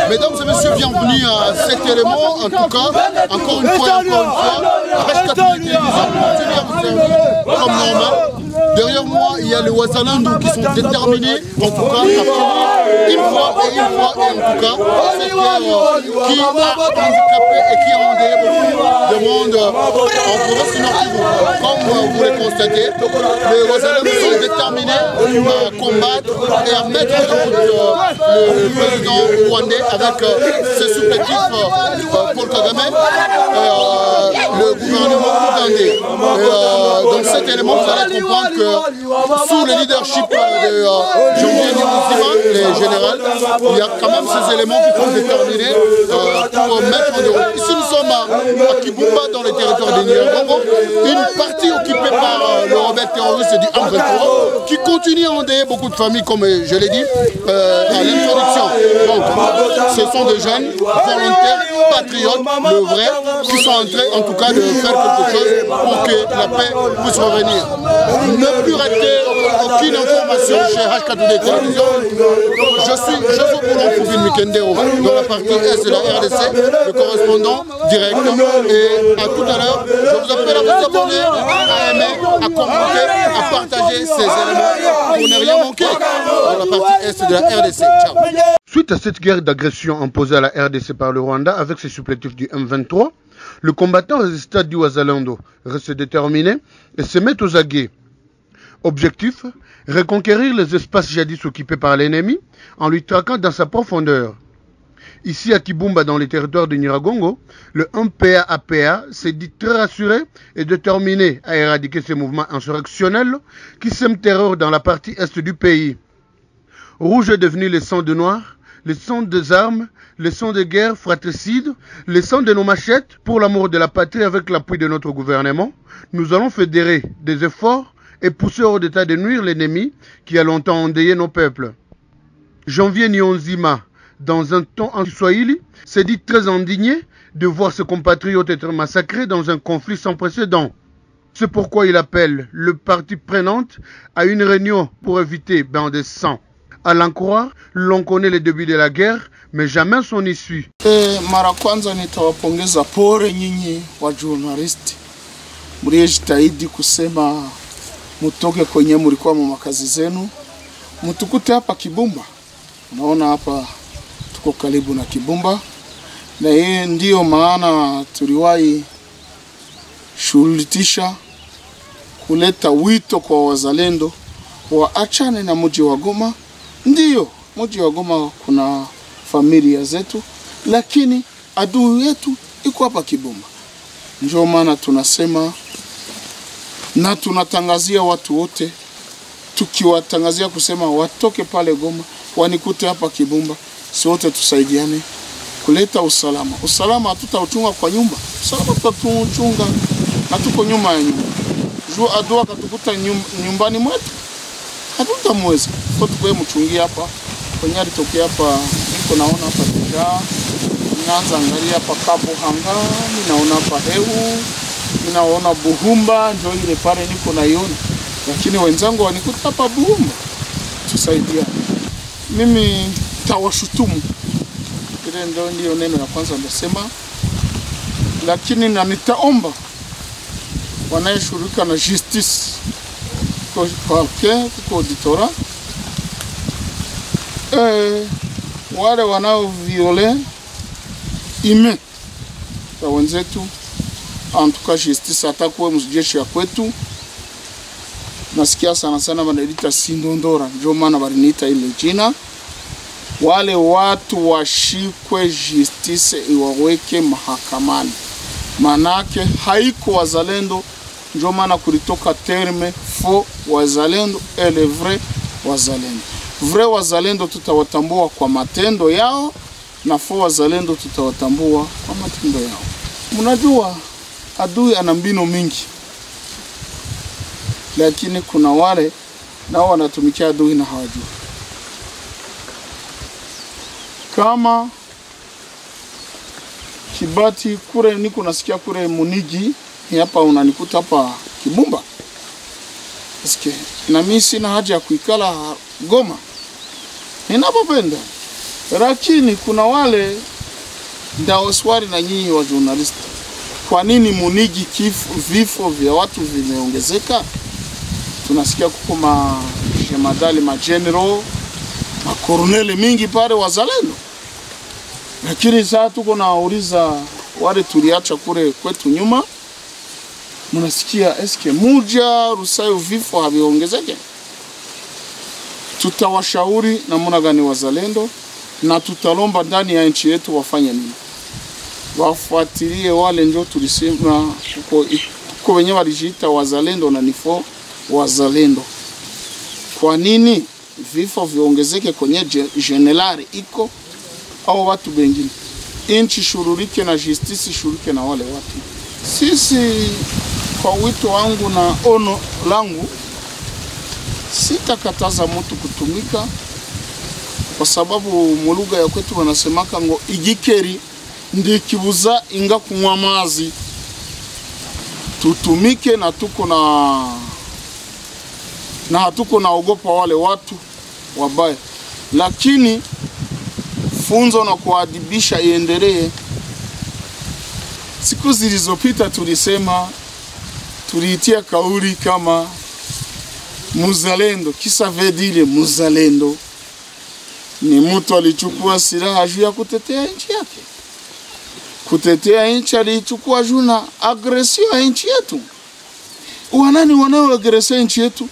Mesdames et messieurs, bienvenue à cet élément. En tout cas, encore une fois, Rage Catholique continue à vous servir comme normal. Derrière moi, il y a les Wazalandou qui sont déterminés, en tout cas, à finir une fois et en tout cas, cette guerre qui a handicapé et qui a endeuillé beaucoup de monde en province du Nord-Kivu. Comme vous le constatez, les Wazalandou sont déterminés à combattre et à mettre en route le président rwandais avec ses supplétifs Paul Kagame, le gouvernement ougandais. Dans cet élément, vous allez comprendre que sous le leadership de Jean-Pierre Niyouzima, les généraux, il y a quand même ces éléments qui sont déterminés pour mettre en route. Ici, nous sommes à Kibumba, dans le territoire de Nyiragongo, une partie occupée par le rebelle terroriste du M23, qui continue à endeuiller beaucoup de familles, comme je l'ai dit à l'introduction. Donc, ce sont des jeunes volontaires, patriotes, le vrai, qui sont en train, en tout cas, de faire quelque chose pour que la paix puisse revenir. Ne plus rater aucune information chez H4D Télévision. Je suis Joseph Boulon Foubine Mikendero, dans la partie Est de la RDC, le correspondant direct. Et à tout à l'heure, je vous appelle à vous abonner, à aimer, à commenter, à partager ces éléments pour ne rien manquer dans la partie Est de la RDC. Ciao. Suite à cette guerre d'agression imposée à la RDC par le Rwanda avec ses supplétifs du M23, le combattant résistant du Wazalendo reste déterminé et se met aux aguets. Objectif, reconquérir les espaces jadis occupés par l'ennemi en lui traquant dans sa profondeur. Ici à Kibumba, dans les territoires de Nyiragongo, le 1PA-APA s'est dit très rassuré et déterminé à éradiquer ces mouvements insurrectionnels qui sèment terreur dans la partie est du pays. Rouge est devenu le sang de noir, le sang des armes, le sang de guerre fratricide, le sang de nos machettes pour l'amour de la patrie avec l'appui de notre gouvernement. Nous allons fédérer des efforts et pousser hors d'état de nuire l'ennemi qui a longtemps endeuillé nos peuples. Jean-Pierre Niyouzima, dans un ton anti-swahili, s'est dit très indigné de voir ses compatriotes être massacrés dans un conflit sans précédent. C'est pourquoi il appelle le parti prenante à une réunion pour éviter bain de sang. À l'en croire, l'on connaît les débuts de la guerre, mais jamais son issue. Mara kwanza nitawapongeza pole nyinyi wa journalisti. Mlijitahidi kusema mutoke kwenye mlikuwa mu makazi zenu. Mtukute hapa Kibumba. Unaona hapa tuko karibu na Kibumba. Na hii ndio maana tuliwahi shurutisha kuleta wito kwa wazalendo waachane na mji wa Goma. Ndiyo, mji wa Goma kuna familia zetu, lakini adui yetu iko hapa Kibumba. Ndio maana tunasema na tunatangazia watu wote, tukiwatangazia kusema watoke pale Goma, wanikute hapa Kibumba, si wote tusaidiane kuleta usalama. Usalama hatutauchunga kwa nyumba, usalama tutauchunga na tuko nyuma ya nyumba. Juu adui akatukuta nyumbani mwetu, hatutamweza. Kwa tukwe mchungia hapa, kwenye alitokea hapa, niko naona hapa deja, ninaanza angalia hapa Kabu Hanga, ninaona hapa Hehu, ninaona Buhumba, ndio ile pale niko naiona. Lakini wenzangu wanikuta hapa Buhumba, tusaidia. Mimi tawashutumu, ile ndio neno la kwanza ndasema. Lakini na nitaomba wanayeshughulika na justice kwa auditora, wale wanao viole ime kwa wenzetu, antuka justice atakuwa mjeshi ya kwetu. Nasikia sana sana wanaita Sindondora, ndio maana waliniita ile jina. Wale watu washikwe, justice iwaweke mahakamani. Manake haiko wazalendo, ndio maana kulitoka terme faux wazalendo et le vrai wazalendo. Vrai wazalendo tutawatambua kwa matendo yao, na faux wazalendo tutawatambua kwa matendo yao. Mnajua adui ana mbinu mingi, lakini kuna wale nao wanatumikia adui na hawajui. Kama Kibati kure niko nasikia kure Munigi, ni hapa unanikuta hapa Kibumba. Na mimi sina haja ya kuikala Goma. Ninapopenda Lakini kuna wale ndao swali na nyinyi wa journalist, kwa nini munigi vifo vya watu vimeongezeka? Tunasikia kuko majemadali, mageneral, makoroneli mingi pale wazalendo. Lakini sasa tuko nauliza wale tuliacha kule kwetu nyuma, mnasikia eske muja Rusayo vifo haviongezeke? Tutawashauri namna gani wazalendo, na tutalomba ndani ya nchi yetu wafanye nini? Wafuatilie wale ndio tulisema uko wenyewe walijiita wazalendo na nifo wazalendo. Kwa nini vifo viongezeke kwenye generali iko au watu wengine? Inchi shurulike na justice shurulike na wale watu. Sisi kwa wito wangu na ono langu, sitakataza mtu kutumika, kwa sababu muluga ya kwetu wanasemaka ngo igikeri ndikibuza inga kunywa mazi. Tutumike na hatuko na ogopa wale watu wabaya, lakini funzo na kuadibisha iendelee. Siku zilizopita tulisema, tuliitia kauli kama muzalendo, kisa vedile muzalendo ni mtu alichukua silaha juu ya kutetea nchi yake. Kutetea nchi alichukua juu na agresio ya nchi yetu. Wanani wanaoagresia nchi yetu?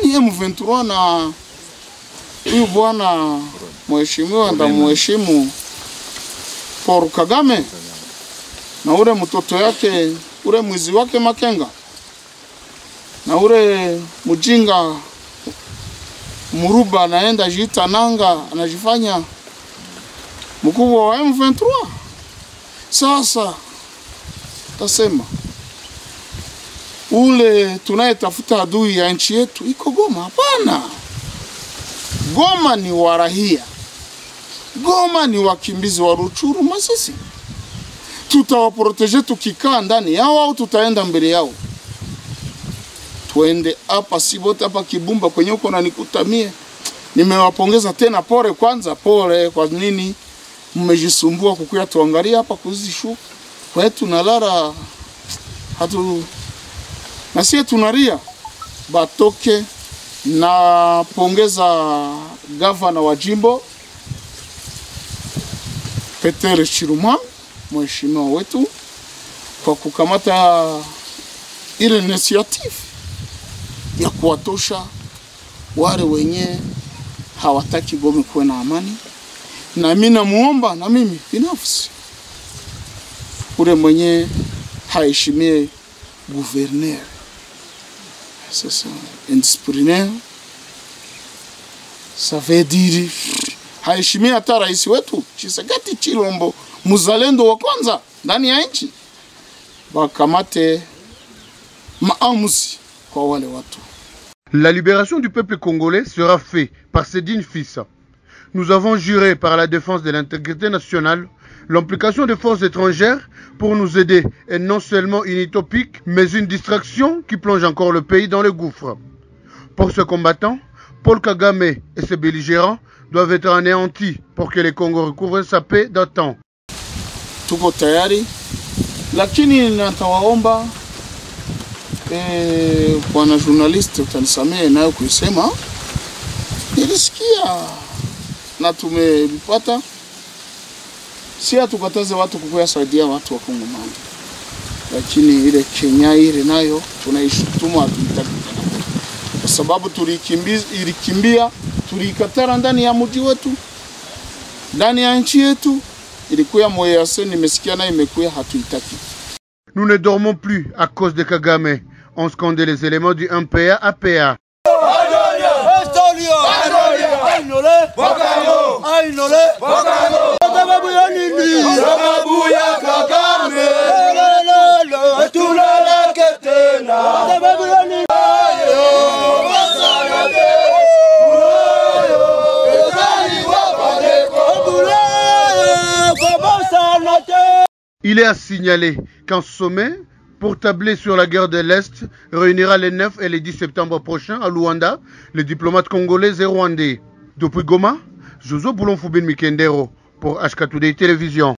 Ni M23 na huyu bwana mheshimiwa ndamheshimu Paul Kagame na ule mtoto yake, ule mwizi wake Makenga, na ule mjinga Muruba anaenda jita nanga anajifanya mkubwa wa M23. Sasa tasema ule tunayetafuta adui ya nchi yetu iko Goma? Hapana. Goma ni warahia, Goma ni wakimbizi wa Ruchuru, Masisi. Tutawaproteje tukikaa ndani yao au tutaenda mbele yao? Tuende hapa Sibote, hapa Kibumba kwenye uko na nikutamie. Nimewapongeza tena, pole kwanza, pole kwa nini mmejisumbua kukuya tuangalia hapa kuzishu. Kwa hiyo tunalara na sisi tunaria batoke. Na pongeza gavana wa jimbo Peter Chiruma, mheshimiwa wetu, kwa kukamata ile initiative ya kuwatosha wale wenye hawataki Goma kuwe na amani. Na mimi namuomba, na mimi binafsi, ule mwenye haheshimie gouverneur, sasa indisciplinaire, ça veut dire haheshimia hata rais wetu Tshisekedi Chilombo, muzalendo wa kwanza ndani ya nchi. Bakamate maamuzi kwa wale watu. La libération du peuple congolais sera faite par ses dignes fils. Nous avons juré par la défense de l'intégrité nationale l'implication des forces étrangères pour nous aider est non seulement une utopique, mais une distraction qui plonge encore le pays dans le gouffre. Pour ce combattant, Paul Kagame et ses belligérants doivent être anéantis pour que les Congo recouvrent sa paix d'antan. Tuko tayari, lakini natawaomba bwana journalist, utanisamee nayo kuisema, nilisikia na tumepata, si hatukataze watu kukuya saidia watu wa Kongo mali, lakini ile Kenya ile nayo tunaishutumu hatutaki, kwa sababu tulikimbia, tulikatara ndani ya mji wetu, ndani ya nchi yetu, ilikuwa moyase, nimesikia na imekuya hatuitaki. Nous ne dormons plus à cause de Kagame. On scandait les éléments du MPA à PA. Il est à signaler qu'un sommet pour tabler sur la guerre de l'Est réunira les 9 et les 10 septembre prochains à Luanda les diplomates congolais et rwandais. Depuis Goma, Jozo Boulon Foubin Mikendero pour HK Today Télévision.